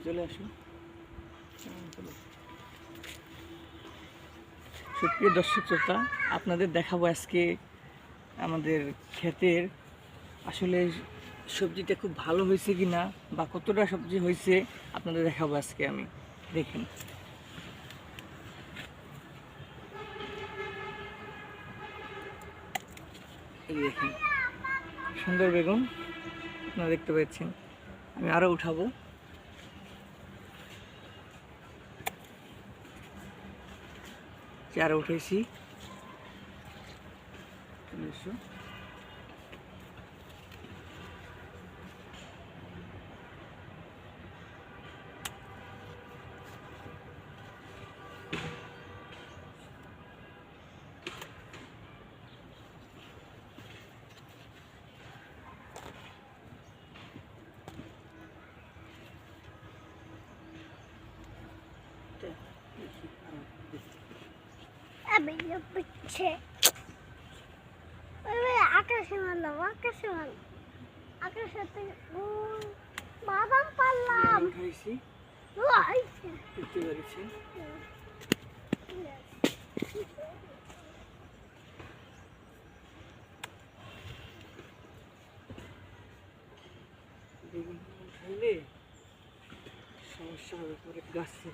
চলে আসো। সুপ্রিয় দর্শক শ্রোতা, আপনাদের দেখাবো আজকে আমাদের ক্ষেতের আসলে সবজিটা খুব ভালো হয়েছে কি না, বা কতটা সবজি হয়েছে আপনাদের দেখাবো আজকে আমি। দেখেন, এই দেখেন সুন্দর বেগুন আপনারা দেখতে পাচ্ছেন। আমি আরও উঠাবো। চারা উঠেছি। আকাশে মারলাম, আকাশে মারলাম, আকাশে বাদাম পারলাম। সমস্যা হবে পরে গাছে।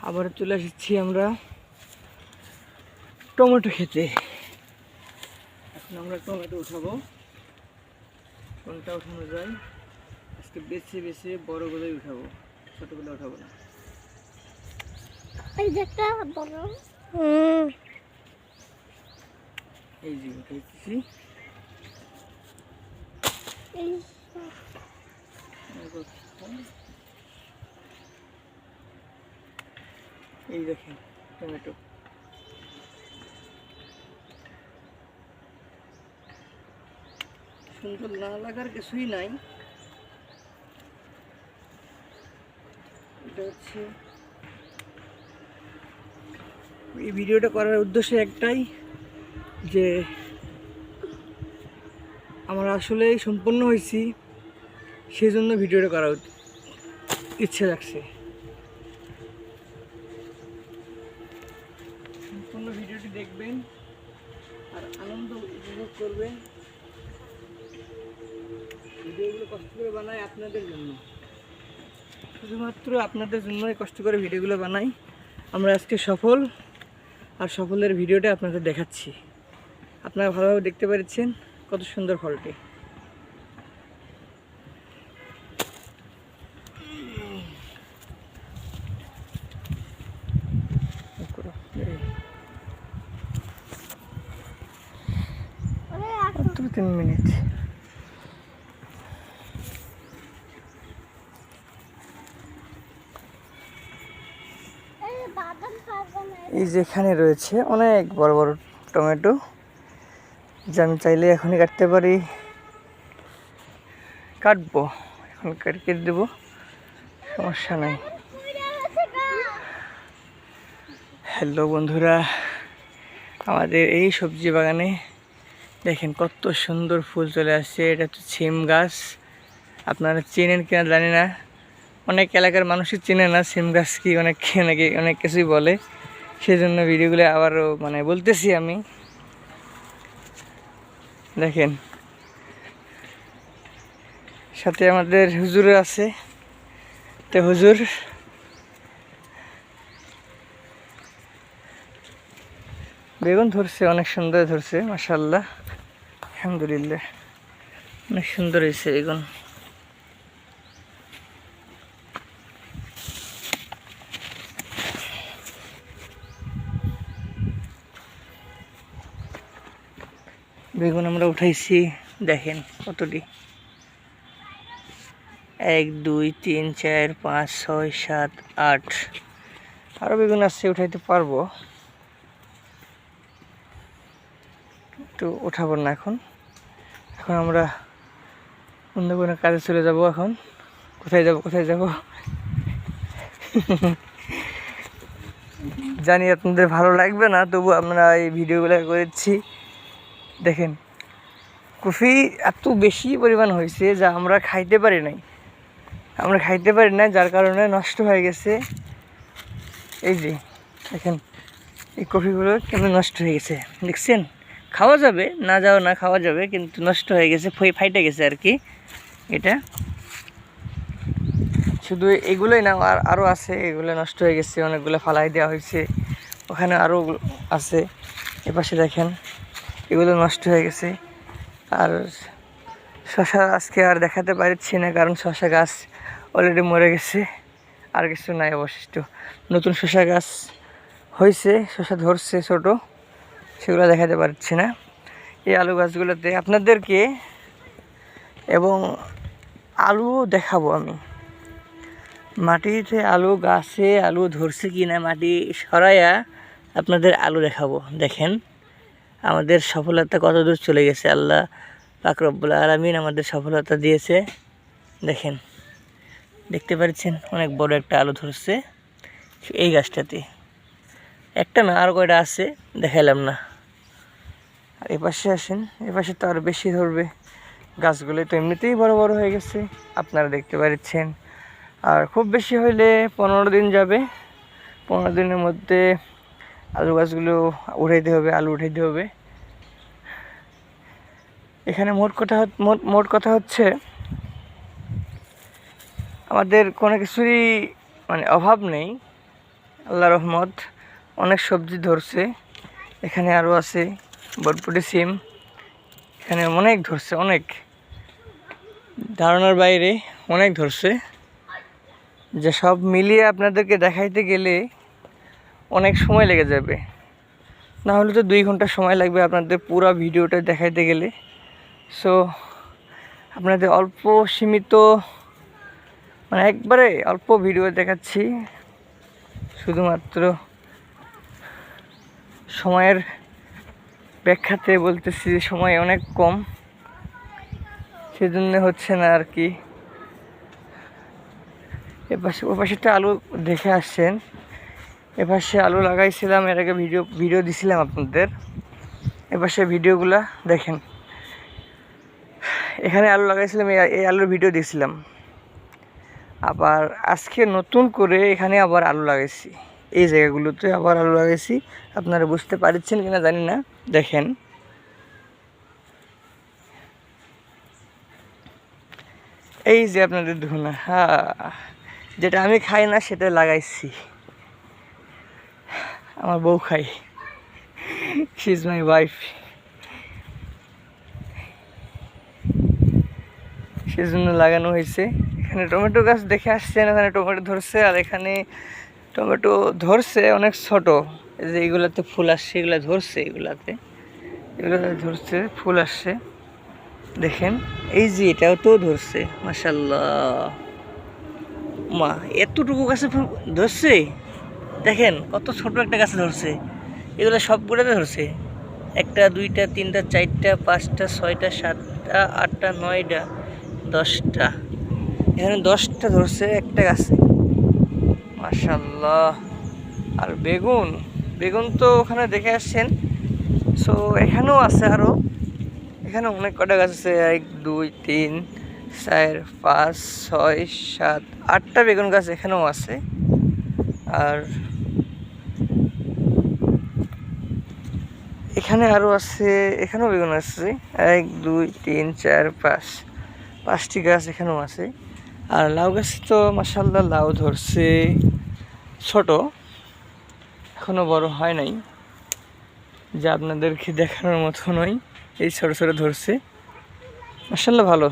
আবার চলে এসেছি আমরা টমেটো খেতে। এখন আমরা টমেটো উঠাবো। কোনটা উঠানো যায় আজকে বেছে বেছে বড়গুলোই উঠাবো, ছোটগুলো উঠাবো না। এই যে একটা বড়, এই যে উঠাইতেছি। এই দেখেন টমেটো। সুন্দর না লাগার কিছুই নাই। এটা হচ্ছে এই ভিডিওটা করার উদ্দেশ্য একটাই, যে আমার আসলে সম্পূর্ণ হয়েছি, সেজন্য ভিডিওটা করার ইচ্ছে লাগছে। সম্পূর্ণ ভিডিওটি দেখবেন আর আনন্দ উপভোগ করবেন। ভিডিওগুলো কষ্ট করে বানাই আপনাদের জন্য, শুধুমাত্র আপনাদের জন্যই কষ্ট করে ভিডিওগুলো বানাই। আমরা আজকে সফল, আর সফলের ভিডিওটা আপনাদের দেখাচ্ছি। আপনারা ভালোভাবে দেখতে পাচ্ছেন কত সুন্দর ফলটি। মাত্র 3 মিনিট। এই যেখানে রয়েছে অনেক বড় বড় টমেটো, যে আমি চাইলে এখনই কাটতে পারি, কাটবো এখন, কেটে দেবো, সমস্যা নাই। হ্যালো বন্ধুরা, আমাদের এই সবজি বাগানে দেখেন কত সুন্দর ফুল চলে আসছে। এটা হচ্ছে সিম গাছ। আপনারা চেনেন কিনা জানি না, অনেক এলাকার মানুষই চেনে না সিম গাছ কি, অনেক কিছুই বলে। সেই জন্য ভিডিওগুলো আবারও বলতেছি আমি। দেখেন সাথে আমাদের হুজুর আছে, তো হুজুর বেগুন ধরছে, অনেক সুন্দর ধরছে, মাশাআল্লাহ, আলহামদুলিল্লাহ, অনেক সুন্দর হয়েছে বেগুন। বেগুন আমরা উঠাইছি, দেখেন কতটি, 1 2 3 4 5 6 7 8, আরও বেগুন আসছে, উঠাইতে পারবো, তো উঠাবো না এখন। এখন আমরা অন্য কোনো কাজে চলে যাব। এখন কোথায় যাব জানি আপনাদের ভালো লাগবে না, তবু আমরা এই ভিডিওগুলো করেছি। দেখেন কফি এত বেশি পরিমাণ হয়েছে যা আমরা খাইতে পারি না, যার কারণে নষ্ট হয়ে গেছে। এই যে দেখেন এই কফিগুলো কেমন নষ্ট হয়ে গেছে দেখছেন। খাওয়া যাবে না, যাও না, খাওয়া যাবে, কিন্তু নষ্ট হয়ে গেছে, ফাইটে গেছে আর কি। এটা শুধু এগুলোই না, আরও আছে, এগুলো নষ্ট হয়ে গেছে, অনেকগুলো ফালাই দেওয়া হয়েছে, ওখানে আরও আছে। এপাশে দেখেন এগুলো নষ্ট হয়ে গেছে। আর শশা আজকে আর দেখাতে পারছি না, কারণ শশা গাছ অলরেডি মরে গেছে, আর কিছু নাই অবশিষ্ট। নতুন শশা গাছ হয়েছে, শশা ধরছে ছোট, সেগুলো দেখাতে পারছি না। এই আলু গাছগুলোতে আপনাদেরকে এবং আলু দেখাবো আমি। মাটিতে আলু, গাছে আলু ধরছে কি না মাটি সরাইয়া আপনাদের আলু দেখাবো। দেখেন আমাদের সফলতা কত দূর চলে গেছে, আল্লাহ পাক রব্বুল আলামিন আমাদের সফলতা দিয়েছে। দেখেন দেখতে পাচ্ছেন অনেক বড় একটা আলু ধরছে এই গাছটাতে, একটা না আর কয়টা আছে দেখাইলাম না। আর এপাশে আসেন, এপাশে তো আরও বেশি ধরবে, গাছগুলো তো এমনিতেই বড় বড় হয়ে গেছে আপনারা দেখতে পাচ্ছেন। আর খুব বেশি হইলে 15 দিন যাবে, 15 দিনের মধ্যে আলু গাছগুলো উঠাইতে হবে, আলু উঠাইতে হবে। এখানে মোট কথা হচ্ছে আমাদের কোনো কিছুরই মানে অভাব নেই, আল্লাহ রহমত, অনেক সবজি ধরছে। এখানে আরও আছে বটবটি, সিম, এখানে অনেক ধরছে, অনেক ধারণার বাইরে অনেক ধরছে, যে সব মিলিয়ে আপনাদেরকে দেখাইতে গেলে অনেক সময় লেগে যাবে, না হলে তো 2 ঘন্টা সময় লাগবে আপনাদের পুরো ভিডিওটা দেখাইতে গেলে। সো আপনাদের অল্প সীমিত মানে একবারে অল্প ভিডিও দেখাচ্ছি, শুধুমাত্র সময়ের ব্যাখ্যাতে বলতেছি যে সময় অনেক কম, সেজন্য হচ্ছে না আর কি। ওপাশেটা আলু দেখে আসছেন, এপাশে আলু লাগাইছিলাম, এর আগে ভিডিও দিছিলাম আপনাদের, এপাশে ভিডিওগুলা দেখেন। এখানে আলু লাগাইছিলাম, এই আলুর ভিডিও দিয়েছিলাম, আবার আজকে নতুন করে এখানে আবার আলু লাগাইছি, এই জায়গাগুলোতে আবার আলু লাগাইছি। আপনারা বুঝতে পারছেন কিনা জানি না, দেখেন এই যে আপনাদের ধুনা, হ্যাঁ, যেটা আমি খাই না সেটা লাগাইছি, আমার বউ খাই, শি ইজ মাই ওয়াইফ, সেজন্য লাগানো হয়েছে। এখানে টমেটো গাছ দেখে আসছেন, এখানে টমেটো ধরছে, আর এখানে টমেটো ধরছে অনেক ছোট, এই যে এগুলাতে ফুল আসছে, এগুলা ধরছে, এগুলাতে ধরছে ফুল আসছে। দেখেন এই যে এটাও তো ধরছে, মাশাআল্লাহ, মা এতটুকু গাছে ফুল ধরছে, দেখেন কত ছোট একটা গাছে ধরছে। এগুলো সবগুলোতে ধরছে, 1 2 3 4 5 6 7 8 9 10টা, এখানে 10টা ধরছে একটা গাছে, মাশাআল্লাহ। আর বেগুন তো ওখানে দেখে আসছেন। সো এখানেও আছে, আরও এখানে অনেক কটা গাছ আছে, 1 2 3 4 5 6 7 8টা বেগুন গাছ এখানেও আছে। আর এখানে আরও আছে, এখানেও বেগুন আছে, 1 2 3 4 5টি গাছ এখানেও আছে। আর লাউ গাছ তো মাশাআল্লাহ লাউ ধরছে, ছোট, এখনো বড় হয় নাই, যা আপনাদেরকে দেখানোর মতো নয়, এই ছোট ছোট ধরছে, মাশাআল্লাহ ভালো,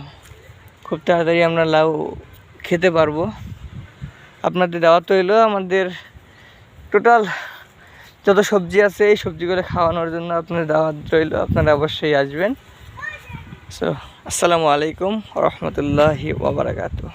খুব তাড়াতাড়ি আমরা লাউ খেতে পারবো। আপনাদের দাওয়াত হইলো, আমাদের টোটাল যত সবজি আছে এই সবজিগুলো খাওয়ানোর জন্য আপনাদের দাওয়াত রইল, আপনারা অবশ্যই আসবেন। সো আসসালামু আলাইকুম ওয়া রাহমাতুল্লাহি ওয়া বারাকাতুহু।